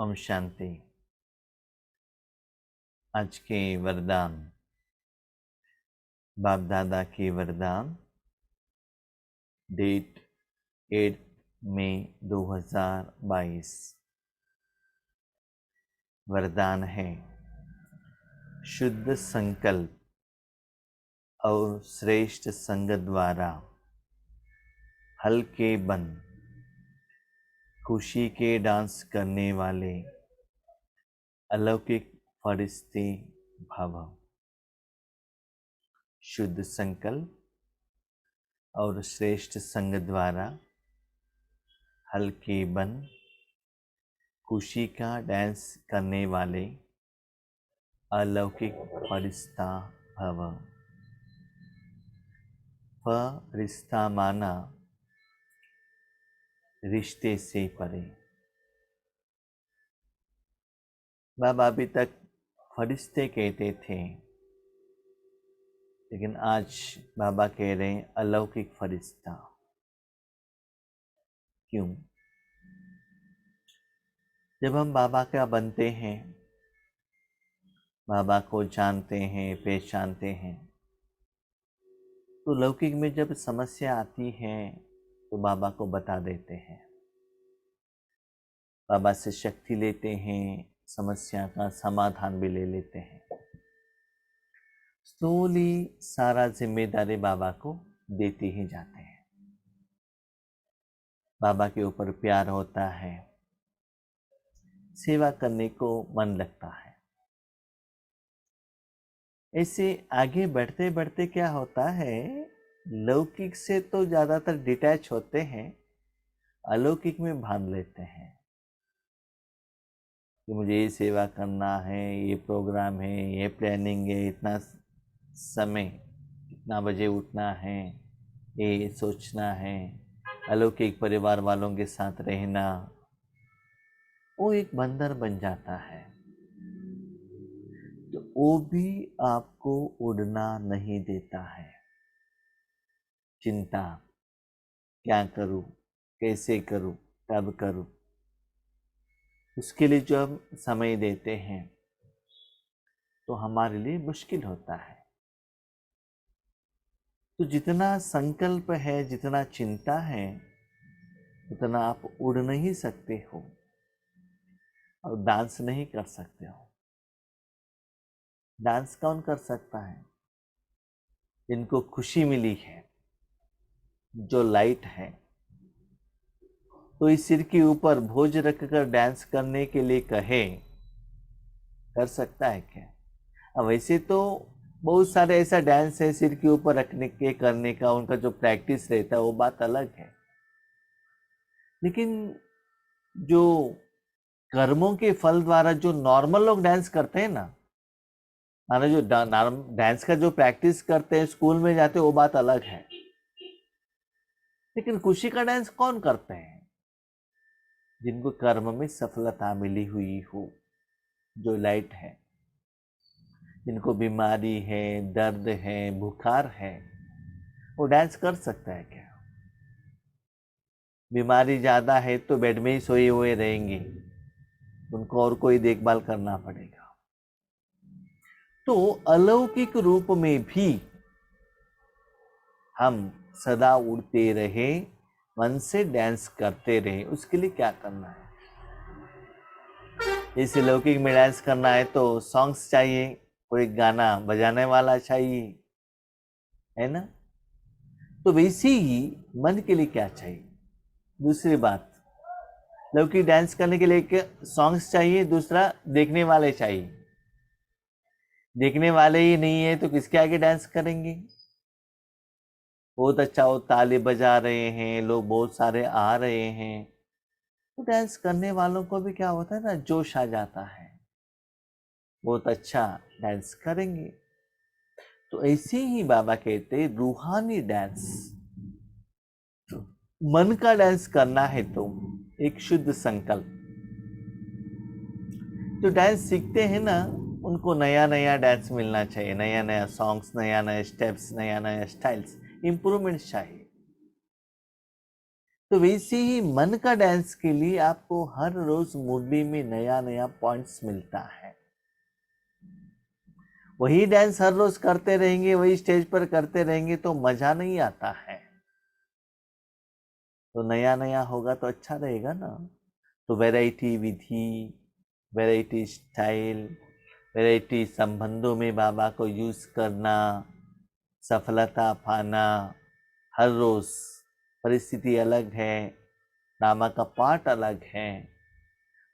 ओम शांति। आज के वरदान, बाप दादा के वरदान, डेट 8 मई 2022। वरदान है शुद्ध संकल्प और श्रेष्ठ संग द्वारा हल्के बन खुशी के डांस करने वाले अलौकिक फरिश्ते भव। शुद्ध संकल्प और श्रेष्ठ संग द्वारा हल्के बन खुशी का डांस करने वाले अलौकिक फरिश्ता भव। फरिश्ता माना रिश्ते से परे। बाबा अभी तक फरिश्ते कहते थे, लेकिन आज बाबा कह रहे हैं अलौकिक फरिश्ता। क्यों? जब हम बाबा का बनते हैं, बाबा को जानते हैं, पहचानते हैं, तो लौकिक में जब समस्या आती है तो बाबा को बता देते हैं, बाबा से शक्ति लेते हैं, समस्या का समाधान भी ले लेते हैं। स्लोली सारा जिम्मेदारी बाबा को देते ही जाते हैं। बाबा के ऊपर प्यार होता है, सेवा करने को मन लगता है। ऐसे आगे बढ़ते बढ़ते क्या होता है, लौकिक से तो ज्यादातर डिटैच होते हैं, अलौकिक में बांध लेते हैं कि मुझे ये सेवा करना है, ये प्रोग्राम है, ये प्लानिंग है, इतना समय, इतना बजे उठना है, ये सोचना है, अलौकिक परिवार वालों के साथ रहना, वो एक बंधन बन जाता है। तो वो भी आपको उड़ना नहीं देता है। चिंता, क्या करूं, कैसे करूं, कब करूं, उसके लिए जो हम समय देते हैं तो हमारे लिए मुश्किल होता है। तो जितना संकल्प है, जितना चिंता है, उतना आप उड़ नहीं सकते हो और डांस नहीं कर सकते हो। डांस कौन कर सकता है? जिनको खुशी मिली है, जो लाइट है। तो इस सिर के ऊपर बोझ रखकर डांस करने के लिए कहे, कर सकता है क्या? अब वैसे तो बहुत सारे ऐसा डांस है सिर के ऊपर रखने के करने का, उनका जो प्रैक्टिस रहता है वो बात अलग है। लेकिन जो कर्मों के फल द्वारा जो नॉर्मल लोग डांस करते हैं ना, माना जो डांस का जो प्रैक्टिस करते हैं, स्कूल में जाते हैं, वो बात अलग है। लेकिन खुशी का डांस कौन करते हैं? जिनको कर्म में सफलता मिली हुई हो, जो लाइट है, जिनको बीमारी है, दर्द है, बुखार है, वो डांस कर सकता है क्या? बीमारी ज्यादा है तो बेड में ही सोए हुए रहेंगे, उनको और कोई देखभाल करना पड़ेगा। तो अलौकिक रूप में भी हम सदा उड़ते रहे, मन से डांस करते रहे, उसके लिए क्या करना है? जैसे लौकिक में डांस करना है तो सॉन्ग्स चाहिए, कोई गाना बजाने वाला चाहिए, है ना? तो वैसे ही मन के लिए क्या चाहिए? दूसरी बात, लौकिक डांस करने के लिए सॉन्ग्स चाहिए, दूसरा देखने वाले चाहिए। देखने वाले ही नहीं है तो किसके आगे डांस करेंगे? बहुत अच्छा, वो ताली बजा रहे हैं, लोग बहुत सारे आ रहे हैं, तो डांस करने वालों को भी क्या होता है ना, जोश आ जाता है, बहुत अच्छा डांस करेंगे। तो ऐसे ही बाबा कहते रूहानी डांस, मन का डांस करना है तो एक शुद्ध संकल्प। जो डांस सीखते हैं ना, उनको नया नया डांस मिलना चाहिए, नया नया सॉन्ग्स, नया नया स्टेप्स, नया नया स्टाइल्स, इंप्रूवमेंट चाहिए। तो वैसे ही मन का डांस के लिए आपको हर रोज मुरली में नया नया पॉइंट्स मिलता है। वही डांस हर रोज करते रहेंगे, वही स्टेज पर करते रहेंगे तो मजा नहीं आता है। तो नया नया होगा तो अच्छा रहेगा ना। तो वैरायटी विधि, वैरायटी स्टाइल, वैरायटी संबंधों में बाबा को यूज करना, सफलता पाना। हर रोज परिस्थिति अलग है, नामा का पाठ अलग है,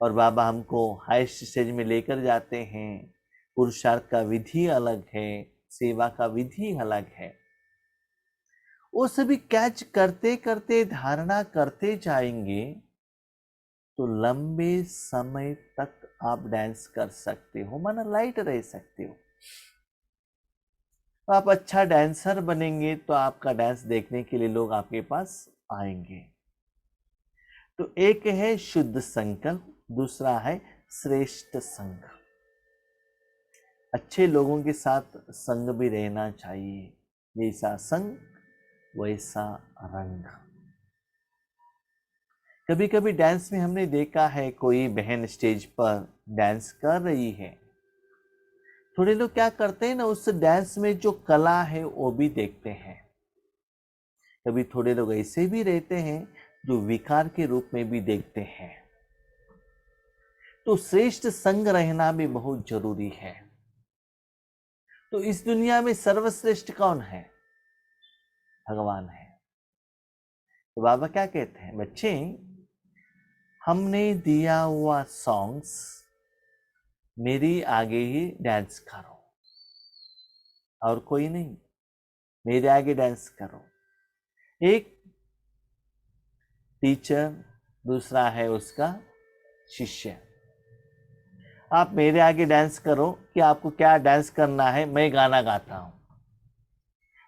और बाबा हमको हाईएस्ट स्टेज में लेकर जाते हैं। पुरुषार्थ का विधि अलग है, सेवा का विधि अलग है। वो सभी कैच करते करते धारणा करते जाएंगे तो लंबे समय तक आप डांस कर सकते हो, माना लाइट रह सकते हो। तो आप अच्छा डांसर बनेंगे तो आपका डांस देखने के लिए लोग आपके पास आएंगे। तो एक है शुद्ध संकल्प, दूसरा है श्रेष्ठ संग। अच्छे लोगों के साथ संग भी रहना चाहिए, जैसा संग वैसा रंग। कभी कभी डांस में हमने देखा है कोई बहन स्टेज पर डांस कर रही है, थोड़े लोग क्या करते हैं ना, उस डांस में जो कला है वो भी देखते हैं। कभी थोड़े लोग ऐसे भी रहते हैं जो विकार के रूप में भी देखते हैं। तो श्रेष्ठ संग रहना भी बहुत जरूरी है। तो इस दुनिया में सर्वश्रेष्ठ कौन है? भगवान है। तो बाबा क्या कहते हैं, बच्चे हमने दिया हुआ सॉन्ग्स मेरी आगे ही डांस करो, और कोई नहीं, मेरे आगे डांस करो। एक टीचर, दूसरा है उसका शिष्य। आप मेरे आगे डांस करो कि आपको क्या डांस करना है, मैं गाना गाता हूं।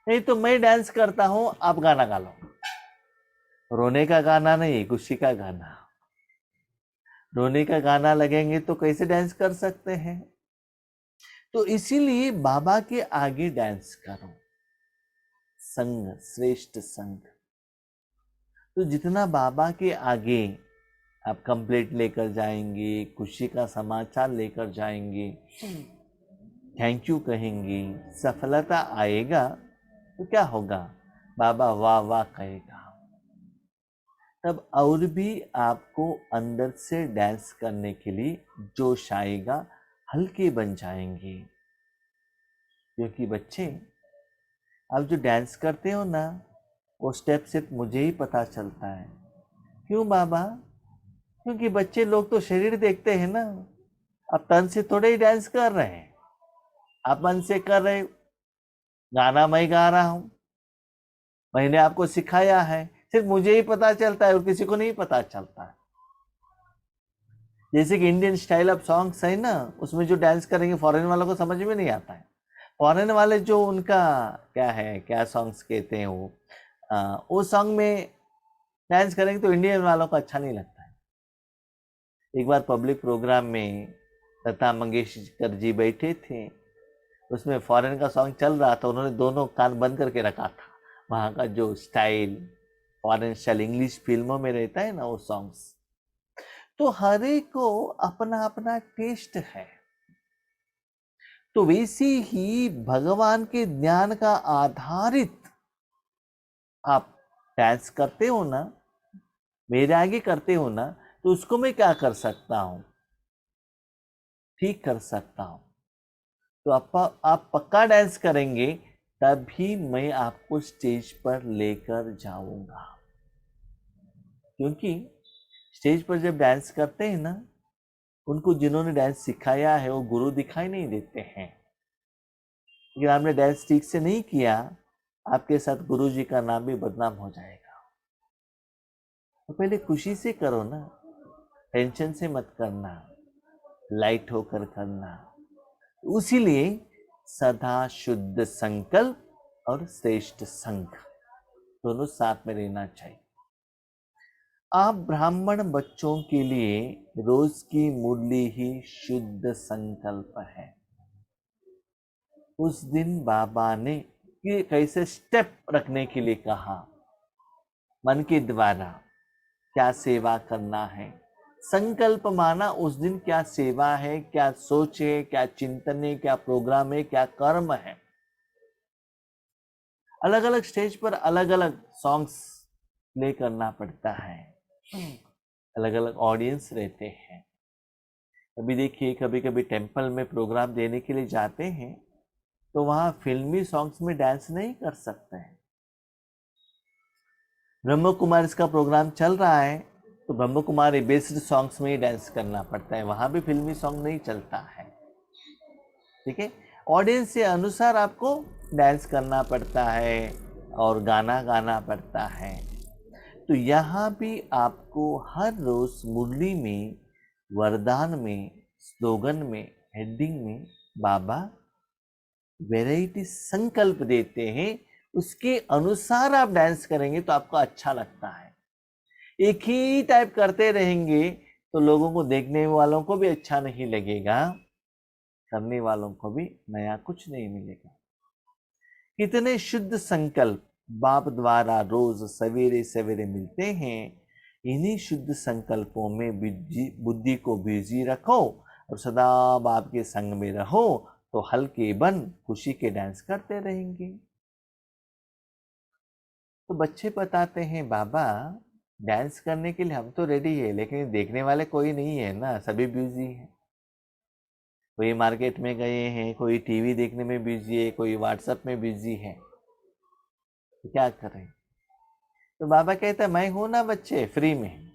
नहीं तो मैं डांस करता हूं, आप गाना गा लो। रोने का गाना नहीं, खुशी का गाना। रोने का गाना लगेंगे तो कैसे डांस कर सकते हैं? तो इसीलिए बाबा के आगे डांस करो, संग, श्रेष्ठ संग। तो जितना बाबा के आगे आप कंप्लेंट लेकर जाएंगे, खुशी का समाचार लेकर जाएंगे, थैंक यू कहेंगे, सफलता आएगा, तो क्या होगा? बाबा वाह वाह कहेगा। तब और भी आपको अंदर से डांस करने के लिए जोश आएगा, हल्के बन जाएंगे। क्योंकि बच्चे आप जो डांस करते हो ना, वो स्टेप सिर्फ मुझे ही पता चलता है। क्यों बाबा? क्योंकि बच्चे लोग तो शरीर देखते हैं ना, आप तन से थोड़े ही डांस कर रहे हैं। आप मन से कर रहे, गाना मैं गा रहा हूं, मैंने आपको सिखाया है, सिर्फ मुझे ही पता चलता है और किसी को नहीं पता चलता है। जैसे कि इंडियन स्टाइल ऑफ सॉन्ग्स है ना, उसमें जो डांस करेंगे फॉरेन वालों को समझ में नहीं आता है। फॉरेन वाले जो उनका क्या है, क्या सॉन्ग्स कहते हैं वो सॉन्ग में डांस करेंगे तो इंडियन वालों को अच्छा नहीं लगता है। एक बार पब्लिक प्रोग्राम में लता मंगेशकर जी बैठे थे, उसमें फॉरेन का सॉन्ग चल रहा था, उन्होंने दोनों कान बंद करके रखा था। वहाँ का जो स्टाइल, फॉरेन स्टाइल इंग्लिश फिल्मों में रहता है ना वो सॉन्ग्स। तो हर एक को अपना अपना टेस्ट है। तो वैसे ही भगवान के ज्ञान का आधारित आप डांस करते हो ना, मेरे आगे करते हो ना, तो उसको मैं क्या कर सकता हूं? ठीक कर सकता हूं। तो आप पक्का डांस करेंगे तभी मैं आपको स्टेज पर लेकर जाऊंगा। क्योंकि स्टेज पर जब डांस करते हैं ना, उनको जिन्होंने डांस सिखाया है वो गुरु दिखाई नहीं देते हैं। लेकिन आपने डांस ठीक से नहीं किया, आपके साथ गुरु जी का नाम भी बदनाम हो जाएगा। तो पहले खुशी से करो ना, टेंशन से मत करना, लाइट होकर करना। उसीलिए सदा शुद्ध संकल्प और श्रेष्ठ संग दोनों साथ में रहना चाहिए। आप ब्राह्मण बच्चों के लिए रोज की मुरली ही शुद्ध संकल्प है। उस दिन बाबा ने कि कैसे स्टेप रखने के लिए कहा मन के द्वारा। क्या सेवा करना है। संकल्प माना उस दिन क्या सेवा है, क्या सोच है, क्या चिंतन है, क्या प्रोग्राम है, क्या कर्म है। अलग अलग स्टेज पर अलग अलग सॉन्ग्स प्ले करना पड़ता है, अलग अलग ऑडियंस रहते हैं। अभी देखिए कभी कभी टेम्पल में प्रोग्राम देने के लिए जाते हैं तो वहां फिल्मी सॉन्ग्स में डांस नहीं कर सकते हैं। ब्रह्म कुमारी का प्रोग्राम चल रहा है तो ब्रह्म कुमारी बेस्ड सॉन्ग्स में ही डांस करना पड़ता है, वहां भी फिल्मी सॉन्ग नहीं चलता है। ठीक है, ऑडियंस के अनुसार आपको डांस करना पड़ता है और गाना गाना पड़ता है। तो यहाँ भी आपको हर रोज मुरली में, वरदान में, स्लोगन में, हेडिंग में बाबा वैरायटी संकल्प देते हैं, उसके अनुसार आप डांस करेंगे तो आपको अच्छा लगता है। एक ही टाइप करते रहेंगे तो लोगों को, देखने वालों को भी अच्छा नहीं लगेगा, करने वालों को भी नया कुछ नहीं मिलेगा। कितने शुद्ध संकल्प बाप द्वारा रोज सवेरे सवेरे मिलते हैं। इन्हीं शुद्ध संकल्पों में बुद्धि को बिजी रखो और सदा बाप के संग में रहो तो हल्के बन खुशी के डांस करते रहेंगे। तो बच्चे बताते हैं बाबा डांस करने के लिए हम तो रेडी है, लेकिन देखने वाले कोई नहीं है ना, सभी बिजी है। कोई मार्केट में गए हैं, कोई टीवी देखने में बिजी है, कोई व्हाट्सएप में बिजी है, तो क्या करें। तो बाबा कहता है मैं हूं ना बच्चे, फ्री में,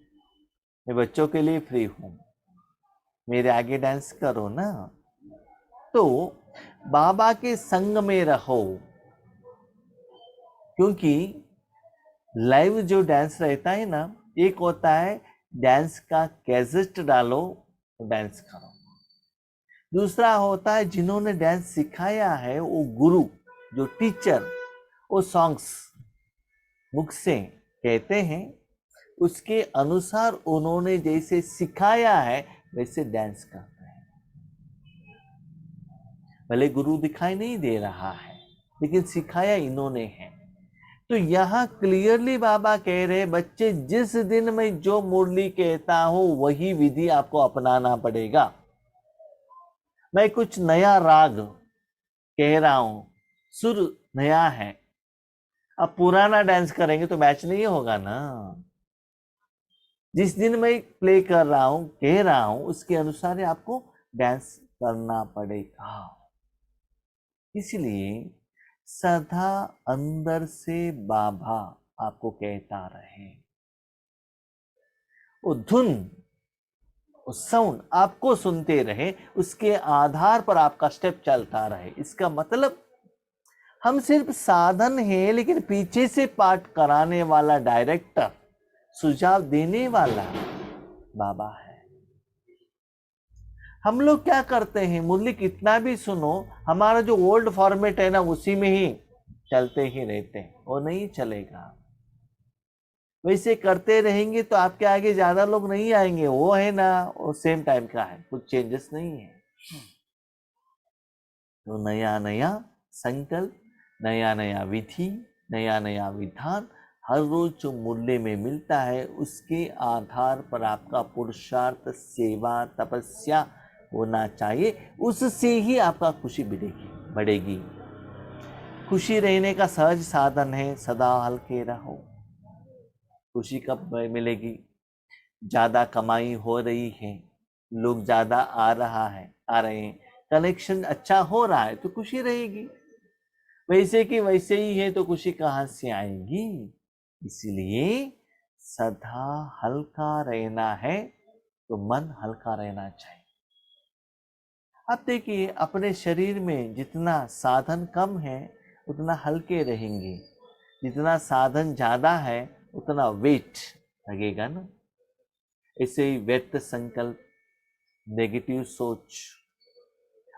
मैं बच्चों के लिए फ्री हूं, मेरे आगे डांस करो ना। तो बाबा के संग में रहो, क्योंकि लाइव जो डांस रहता है ना, एक होता है डांस का कैसेट डालो तो डांस करो, दूसरा होता है जिन्होंने डांस सिखाया है वो गुरु, जो टीचर, वो सॉन्ग्स मुख से कहते हैं, उसके अनुसार उन्होंने जैसे सिखाया है वैसे डांस करते हैं। भले गुरु दिखाई नहीं दे रहा है लेकिन सिखाया इन्होंने है। तो यहां क्लियरली बाबा कह रहे बच्चे, जिस दिन मैं जो मुरली कहता हूं वही विधि आपको अपनाना पड़ेगा। मैं कुछ नया राग कह रहा हूं, सुर नया है, अब पुराना डांस करेंगे तो मैच नहीं होगा ना। जिस दिन मैं प्ले कर रहा हूं, कह रहा हूं, उसके अनुसार ही आपको डांस करना पड़ेगा। इसलिए सदा अंदर से बाबा आपको कहता रहे, वो धुन, वो साउंड आपको सुनते रहे, उसके आधार पर आपका स्टेप चलता रहे। इसका मतलब हम सिर्फ साधन है, लेकिन पीछे से पाठ कराने वाला डायरेक्टर, सुझाव देने वाला बाबा है। हम लोग क्या करते हैं, मुरली कितना भी सुनो, हमारा जो ओल्ड फॉर्मेट है ना उसी में ही चलते ही रहते हैं, वो नहीं चलेगा। वैसे करते रहेंगे तो आपके आगे ज्यादा लोग नहीं आएंगे, वो है ना, वो सेम टाइम का है, कुछ चेंजेस नहीं है। तो नया नया संकल्प, नया नया विधि, नया नया विधान हर रोज जो मुरली में मिलता है, उसके आधार पर आपका पुरुषार्थ, सेवा, तपस्या होना चाहिए। उससे ही आपका खुशी बढ़ेगी। खुशी रहने का सहज साधन है, सदा हल्के रहो। खुशी कब मिलेगी, ज्यादा कमाई हो रही है, लोग ज्यादा आ रहे हैं, कनेक्शन अच्छा हो रहा है तो खुशी रहेगी। वैसे कि वैसे ही है तो खुशी कहां से आएगी। इसलिए सदा हल्का रहना है तो मन हल्का रहना चाहिए। अब देखिए अपने शरीर में जितना साधन कम है उतना हल्के रहेंगे, जितना साधन ज्यादा है उतना वेट लगेगा ना। ऐसे ही व्यर्थ संकल्प, नेगेटिव सोच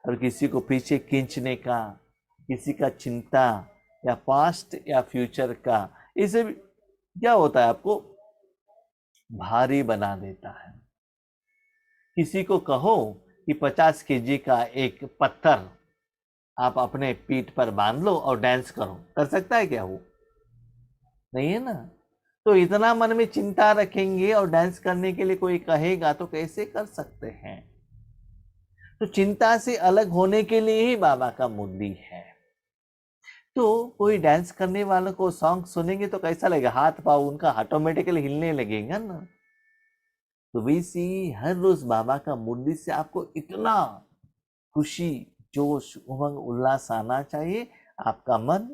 और किसी को पीछे खींचने का, किसी का चिंता या पास्ट या फ्यूचर का, इसे क्या होता है, आपको भारी बना देता है। किसी को कहो कि 50 केजी का एक पत्थर आप अपने पीठ पर बांध लो और डांस करो, कर सकता है क्या वो? नहीं है ना। तो इतना मन में चिंता रखेंगे और डांस करने के लिए कोई कहेगा तो कैसे कर सकते हैं। तो चिंता से अलग होने के लिए ही बाबा का मुरली है। तो कोई डांस करने वालों को सॉन्ग सुनेंगे तो कैसा लगेगा, हाथ पाँव उनका ऑटोमेटिकली हिलने लगेगा ना। तो वैसे ही हर रोज बाबा का मुरली से आपको इतना खुशी, जोश, उमंग, उल्लास आना चाहिए, आपका मन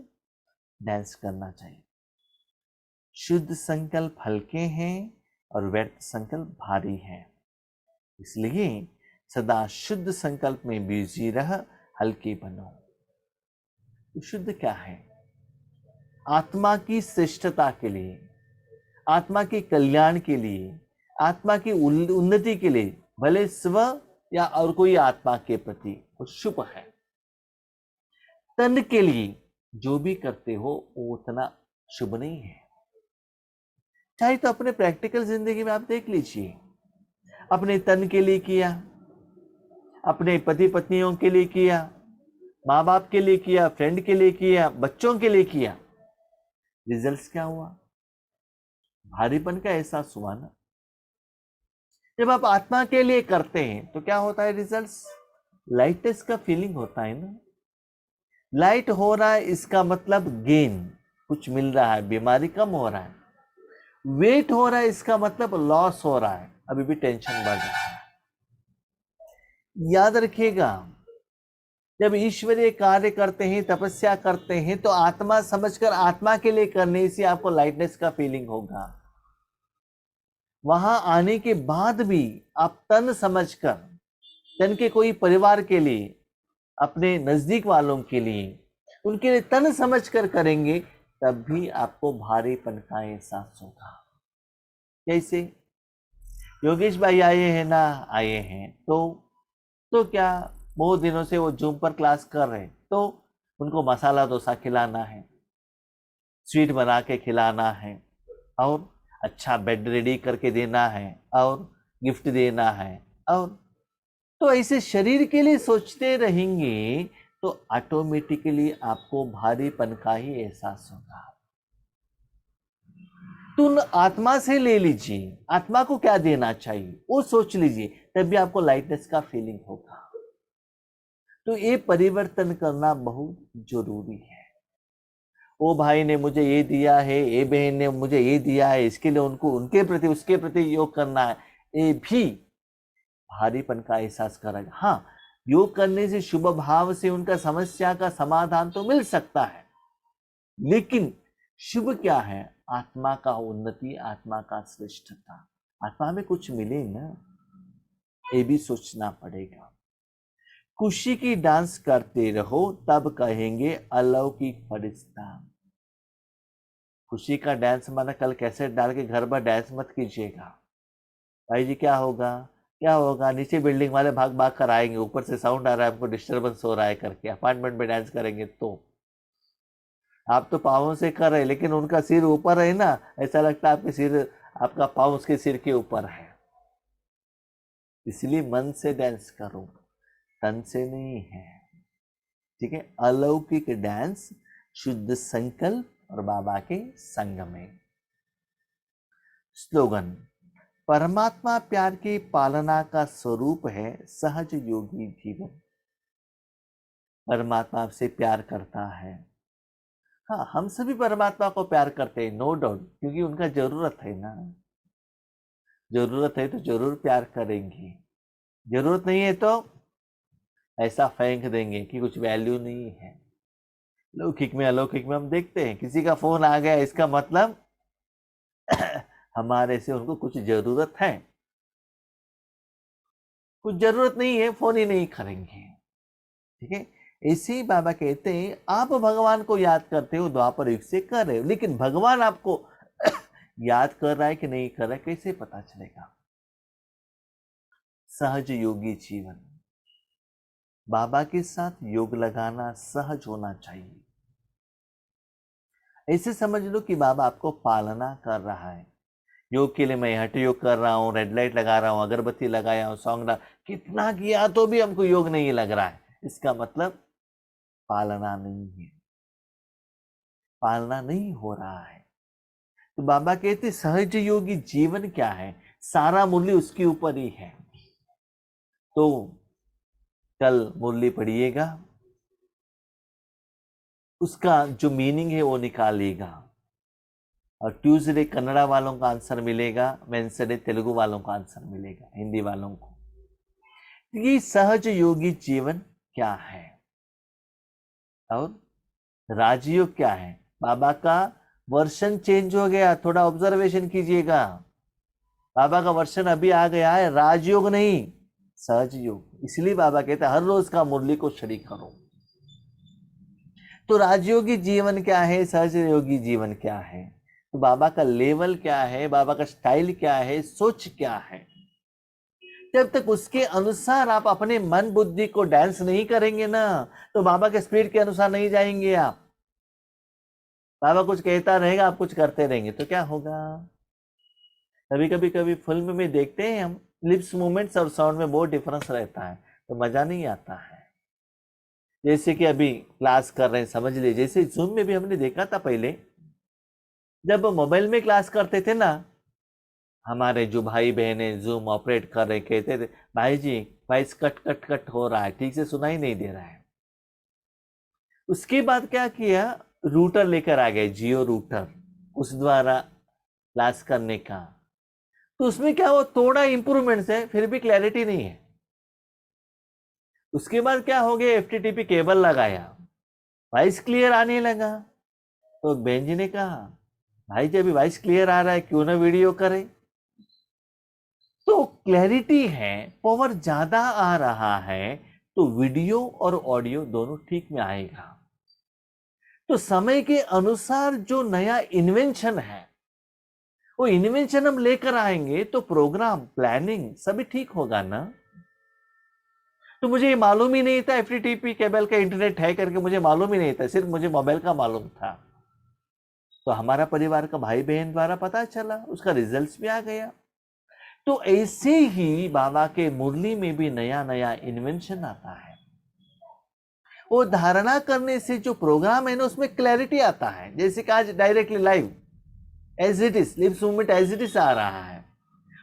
डांस करना चाहिए। शुद्ध संकल्प हल्के हैं और व्यर्थ संकल्प भारी हैं, इसलिए सदा शुद्ध संकल्प में बिजी रह, हल्के बनो। तो शुद्ध क्या है? आत्मा की श्रेष्ठता के लिए, आत्मा के कल्याण के लिए, आत्मा की उन्नति के लिए, भले स्व या और कोई आत्मा के प्रति वो शुभ है। तन के लिए जो भी करते हो वो उतना शुभ नहीं है। चाहे तो अपने प्रैक्टिकल जिंदगी में आप देख लीजिए, अपने तन के लिए किया, अपने पति पत्नियों के लिए किया, माँ बाप के लिए किया, फ्रेंड के लिए किया, बच्चों के लिए किया, रिजल्ट्स क्या हुआ? भारीपन का एहसास हुआ ना। जब आप आत्मा के लिए करते हैं तो क्या होता है? रिजल्ट्स, लाइटनेस का फीलिंग होता है ना। लाइट हो रहा है इसका मतलब गेन, कुछ मिल रहा है, बीमारी कम हो रहा है। वेट हो रहा है इसका मतलब लॉस हो रहा है, अभी भी टेंशन बढ़ रहा है। याद रखिएगा, जब ईश्वरीय कार्य करते हैं, तपस्या करते हैं, तो आत्मा समझकर आत्मा के लिए करने से आपको लाइटनेस का फीलिंग होगा। वहां आने के बाद भी आप तन समझकर, तन के कोई परिवार के लिए, अपने नजदीक वालों के लिए, उनके लिए तन समझकर करेंगे, तब भी आपको भारीपन का एहसास होगा। कैसे? योगेश भाई आए हैं ना, आए हैं तो क्या बहुत दिनों से वो जूम पर क्लास कर रहे हैं, तो उनको मसाला डोसा खिलाना है, स्वीट बना के खिलाना है, और अच्छा बेड रेडी करके देना है, और गिफ्ट देना है, और तो ऐसे शरीर के लिए सोचते रहेंगे तो ऑटोमेटिकली आपको भारीपन का ही एहसास होगा। तो आत्मा से ले लीजिए, आत्मा को क्या देना चाहिए वो सोच लीजिए, तब भी आपको लाइटनेस का फीलिंग होगा। तो ये परिवर्तन करना बहुत जरूरी है। वो भाई ने मुझे ये दिया है, ये बहन ने मुझे ये दिया है, इसके लिए उनको उनके प्रति उसके प्रति योग करना है, ये भी भारीपन का एहसास करेगा। हाँ, योग करने से शुभ भाव से उनका समस्या का समाधान तो मिल सकता है, लेकिन शुभ क्या है? आत्मा का उन्नति, आत्मा का श्रेष्ठता, आत्मा में कुछ मिले ना, ये भी सोचना पड़ेगा। खुशी की डांस करते रहो, तब कहेंगे अलौकिक फरिश्ता। खुशी का डांस माना कल कैसेट डाल के घर पर डांस मत कीजिएगा भाई जी, क्या होगा? क्या होगा? नीचे बिल्डिंग वाले भाग भाग कर आएंगे, ऊपर से साउंड आ रहा है, हमको डिस्टरबेंस हो रहा है करके अपार्टमेंट में डांस करेंगे। तो आप तो पाँवों से कर रहे, लेकिन उनका सिर ऊपर है ना, ऐसा लगता है आपके सिर, आपका पाँव उसके सिर के ऊपर है। इसलिए मन से डांस करो, तन से नहीं है। ठीक है? अलौकिक डांस, शुद्ध संकल्प और बाबा के संग में। स्लोगन: परमात्मा प्यार की पालना का स्वरूप है सहज योगी जीवन। परमात्मा आपसे प्यार करता है। हाँ, हम सभी परमात्मा को प्यार करते हैं, नो डाउट, क्योंकि उनका जरूरत है ना। जरूरत है तो जरूर प्यार करेंगे, जरूरत नहीं है तो ऐसा फेंक देंगे कि कुछ वैल्यू नहीं है। लौकिक में अलौकिक में हम देखते हैं, किसी का फोन आ गया, इसका मतलब हमारे से उनको कुछ जरूरत है, कुछ जरूरत नहीं है, फोन ही नहीं करेंगे। ठीक है? ऐसे ही बाबा कहते हैं, आप भगवान को याद करते हो, द्वापर युग से कर रहे हो, लेकिन भगवान आपको याद कर रहा है कि नहीं कर रहा है, कैसे पता चलेगा? सहज योगी जीवन, बाबा के साथ योग लगाना सहज होना चाहिए। ऐसे समझ लो कि बाबा आपको पालना कर रहा है। योग के लिए मैं हठ योग कर रहा हूँ, रेड लाइट लगा रहा हूँ, अगरबत्ती लगाया हूँ, सॉन्ग कितना किया तो भी हमको योग नहीं लग रहा है, इसका मतलब पालना नहीं है, पालना नहीं हो रहा है। तो बाबा कहते सहज योगी जीवन क्या है, सारा मुरली उसके ऊपर ही है। तो कल मुरली पढ़िएगा, उसका जो मीनिंग है वो निकालिएगा, और ट्यूसडे कन्नड़ा वालों का आंसर मिलेगा, वेंसडे तेलुगु वालों का आंसर मिलेगा, हिंदी वालों को। ये सहज योगी जीवन क्या है और राजयोग क्या है। बाबा का वर्षन चेंज हो गया, थोड़ा ऑब्जर्वेशन कीजिएगा। बाबा का वर्षन अभी आ गया है राजयोग नहीं, सहज योग। इसलिए बाबा कहते हैं हर रोज का मुरली को शरीक करो। तो राजयोगी जीवन क्या है, सहज योगी जीवन क्या है, तो बाबा का लेवल क्या है, बाबा का स्टाइल क्या है, सोच क्या है। जब तक उसके अनुसार आप अपने मन बुद्धि को डांस नहीं करेंगे ना, तो बाबा के स्पीड के अनुसार नहीं जाएंगे आप। बाबा कुछ कहता रहेगा, आप कुछ करते रहेंगे, तो क्या होगा। कभी फिल्म में देखते हैं हम, लिप्स मूवमेंट्स और साउंड में बहुत डिफरेंस रहता है, तो मजा नहीं आता है। जैसे कि अभी क्लास कर रहे हैं, समझ लीजिए, जैसे जूम में भी हमने देखा था पहले, जब मोबाइल में क्लास करते थे ना, हमारे जो भाई बहने जूम ऑपरेट कर रहे कहते थे भाई जी वॉइस कट कट कट हो रहा है, ठीक से सुनाई नहीं दे रहा है। उसके बाद क्या किया, रूटर लेकर आ गए, जियो रूटर, उस द्वारा क्लास करने का। तो उसमें क्या हुआ, थोड़ा इंप्रूवमेंट्स है, फिर भी क्लैरिटी नहीं है। उसके बाद क्या हो गया, FTTP केबल लगाया, वॉइस क्लियर आने लगा। तो बहन जी ने कहा भाई जी अभी वॉइस क्लियर आ रहा है, क्यों ना वीडियो करें। तो क्लैरिटी है, पावर ज्यादा आ रहा है, तो वीडियो और ऑडियो दोनों ठीक में आएगा। तो समय के अनुसार जो नया इन्वेंशन है, वो इन्वेंशन हम लेकर आएंगे, तो प्रोग्राम प्लानिंग सभी ठीक होगा ना। तो मुझे ये मालूम ही नहीं था FTTP केबल का इंटरनेट है करके, मुझे मालूम ही नहीं था, सिर्फ मुझे मोबाइल का मालूम था। तो हमारा परिवार का भाई बहन द्वारा पता चला, उसका रिजल्ट्स भी आ गया। तो ऐसे ही बाबा के मुरली में भी नया नया इन्वेंशन आता है। वो धारणा करने से जो प्रोग्राम है ना, उसमें क्लैरिटी आता है। जैसे कि आज directly live as it is, lips movement as it is आ रहा है।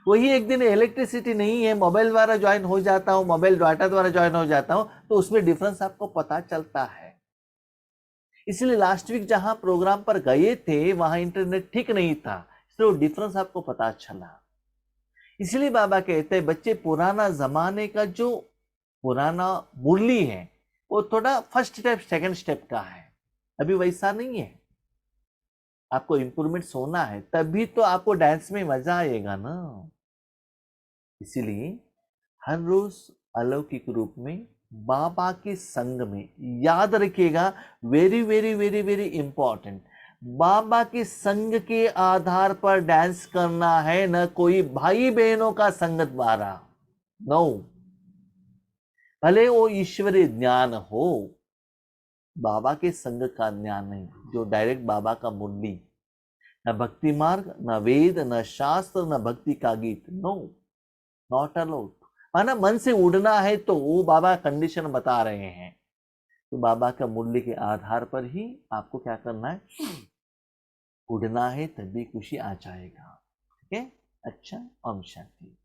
वही एक दिन इलेक्ट्रिसिटी नहीं है, मोबाइल द्वारा ज्वाइन हो जाता हूं, मोबाइल डाटा द्वारा ज्वाइन हो जाता हूं, तो उसमें डिफरेंस आपको पता चलता है। इसलिए लास्ट वीक जहां प्रोग्राम पर गए थे, वहां इंटरनेट ठीक नहीं था, इसलिए वो डिफरेंस आपको पता चला। इसलिए बाबा कहते हैं बच्चे, पुराना जमाने का जो पुराना मुरली है, वो थोड़ा फर्स्ट स्टेप सेकंड स्टेप का है, अभी वैसा नहीं है। आपको इंप्रूवमेंट होना है, तभी तो आपको डांस में मजा आएगा ना। इसीलिए हर रोज अलौकिक रूप में बाबा के संग में, याद रखिएगा, very very very very important, बाबा के संग के आधार पर डांस करना है, न कोई भाई बहनों का संग द्वारा। नो, भले वो ईश्वरीय ज्ञान हो, बाबा के संग का ज्ञान नहीं, जो डायरेक्ट बाबा का मुरली, न भक्ति मार्ग, न वेद, न शास्त्र, न भक्ति का गीत, नो, नॉट अलाउड। माना मन से उड़ना है तो वो बाबा कंडीशन बता रहे हैं, तो बाबा का मुरली के आधार पर ही आपको क्या करना है, उड़ना है, तभी खुशी आ जाएगा। ठीक है, अच्छा, ओम शांति।